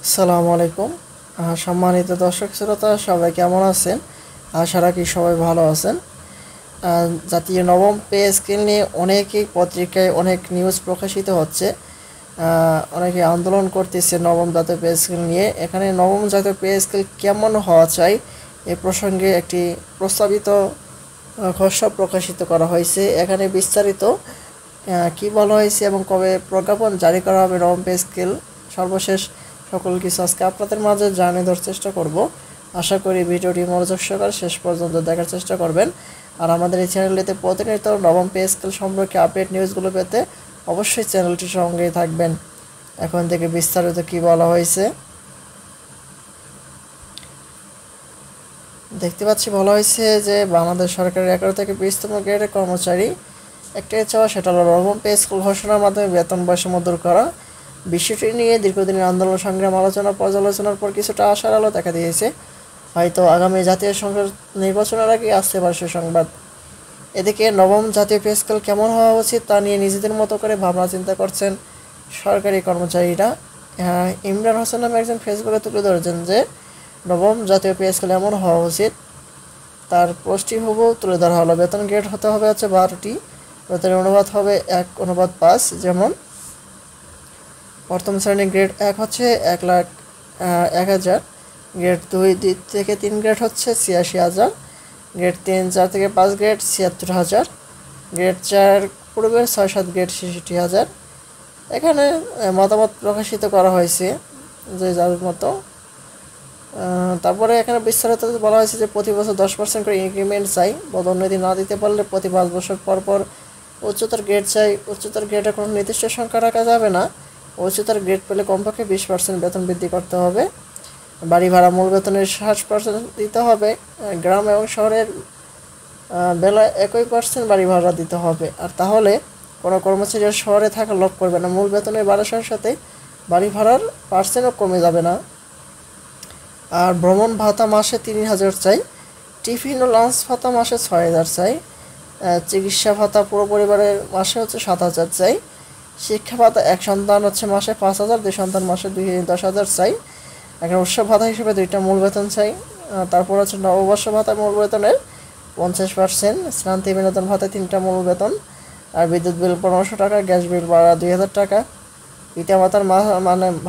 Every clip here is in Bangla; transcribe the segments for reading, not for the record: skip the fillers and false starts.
আসসালামু আলাইকুম। সম্মানিত দর্শক শ্রোতা সবাই কেমন আছেন? আশা রাখি সবাই ভালো আছেন। জাতীয় নবম পে স্কেল নিয়ে অনেকেই পত্রিকায় অনেক নিউজ প্রকাশিত হচ্ছে। অনেকে আন্দোলন করতেছে নবম জাতীয় পে স্কেল নিয়ে। এখানে নবম জাতীয় পে স্কেল কেমন হওয়া চাই এ প্রসঙ্গে একটি প্রস্তাবিত খসড়া প্রকাশিত করা হয়েছে। এখানে বিস্তারিত কি বলা হয়েছে এবং কবে প্রজ্ঞাপন জারি করা হবে নবম পে স্কেল সর্বশেষ সকল কিছু আজকে আপনাদের মাঝে জানিয়ে দেওয়ার চেষ্টা করব। আশা করি ভিডিওটি মনোযোগ সহকারে শেষ পর্যন্ত দেখার চেষ্টা করবেন। আর আমাদের এই চ্যানেলটিতে প্রতিনিয়ত নবম পে স্কেল সম্পর্কে আপডেট নিউজগুলো পেতে অবশ্যই চ্যানেলটির সঙ্গেই থাকবেন। এখন থেকে বিস্তারিত কি বলা হয়েছে দেখতে পাচ্ছি। বলা হয়েছে যে বাংলাদেশ সরকারের 11 থেকে 20তম গ্রেডের কর্মচারী একটাই চাওয়া, সেটা হলো নবম পে স্কেল ঘোষণার মাধ্যমে বেতন বৈষম্য দূর করা। বিষয়টি নিয়ে দীর্ঘদিনের আন্দোলন সংগ্রাম আলোচনা পর্যালোচনার পর কিছুটা আশার আলো দেখা দিয়েছে। হয়তো আগামী জাতীয় সংসদ নির্বাচনের আগে আসতে পারে সুসংবাদ। এদিকে নবম জাতীয় পে স্কেল কেমন হওয়া উচিত তা নিয়ে নিজেদের মতো করে ভাবনা চিন্তা করছেন সরকারি কর্মচারীরা। ইমরান হোসেন নামে একজন ফেসবুকে তুলে ধরেছেন যে নবম জাতীয় পে স্কেল এমন হওয়া উচিত। তার পোস্টটি হুবহু তুলে ধরা হলো। বেতন গ্রেড হতে হবে 12টি, বেতনের অনুপাত হবে 1:5। যেমন প্রথম শ্রেণী গ্রেড 1 হচ্ছে 1,01,000, গ্রেড 2 থেকে 3 গ্রেড হচ্ছে 86,000, গ্রেড 3 4 থেকে 5 গ্রেড 76,000, গ্রেড 4 পূর্বের 6-7 গ্রেড 66,000। এখানে মতামত প্রকাশিত করা হয়েছে যে যার মতো। তারপরে এখানে বিস্তারিত বলা হয়েছে যে প্রতি বছর 10% করে ইনক্রিমেন্ট চাই। পদোন্নতি না দিতে পারলে প্রতি 5 বছর পর পর উচ্চতর গ্রেড চাই। উচ্চতর গ্রেডে কোনো নির্দিষ্ট সংখ্যা রাখা যাবে না। উচ্চতর গ্রেড পেলে কমপক্ষে 20% বেতন বৃদ্ধি করতে হবে। বাড়ি ভাড়া মূল বেতনের 60% দিতে হবে। গ্রাম এবং শহরের বেলায় 1% বাড়ি ভাড়া দিতে হবে। আর তাহলে কোনো কর্মচারী শহরে থাকা লোভ করবে না। মূল বেতনের বাড়ার সাথে সাথে বাড়ি ভাড়ার পার্সেন্টও কমে যাবে না। আর ভ্রমণ ভাতা মাসে 3,000 চাই। টিফিন ও লাঞ্চ ভাতা মাসে 6,000 চাই। চিকিৎসা ভাতা পুরো পরিবারের মাসে হচ্ছে 7,000 চাই। শিক্ষা ভাতা এক সন্তান হচ্ছে মাসে 5,000, 2 সন্তান মাসে 10,000 চাই। এখন উৎসব ভাতা হিসেবে 2টা মূল বেতন চাই। তারপর হচ্ছে নববর্ষ ভাতা মূল বেতনের 50%, শ্রান্তি বিনোদন ভাতা 3টা মূল বেতন। আর বিদ্যুৎ বিল 1,500 টাকা, গ্যাস বিল 2,000 টাকা। পিতা মাতার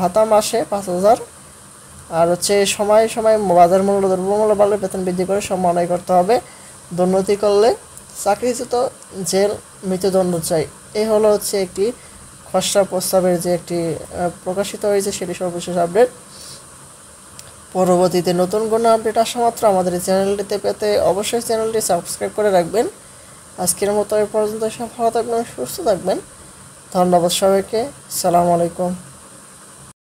ভাতা মাসে 5,000। আর হচ্ছে সময় সময় বাজার মূল্য দ্রব্যমূল্য বাড়লে বেতন বৃদ্ধি করে সমন্বয় করতে হবে। দুর্নীতি করলে চাকরিচ্যুত জেল মৃত্যুদণ্ড চাই। এই হলো হচ্ছে একটি খসড়া প্রস্তাবের যে একটি প্রকাশিত হয়েছে সেটি সর্বশেষ আপডেট। পরবর্তীতে নতুন কোনো আপডেট আসা মাত্র আমাদের এই চ্যানেলটিতে পেতে অবশ্যই চ্যানেলটি সাবস্ক্রাইব করে রাখবেন। আজকের মতো এই পর্যন্ত সব ভালো থাকবেন, সুস্থ থাকবেন। ধন্যবাদ সবাইকে। আসসালামু আলাইকুম।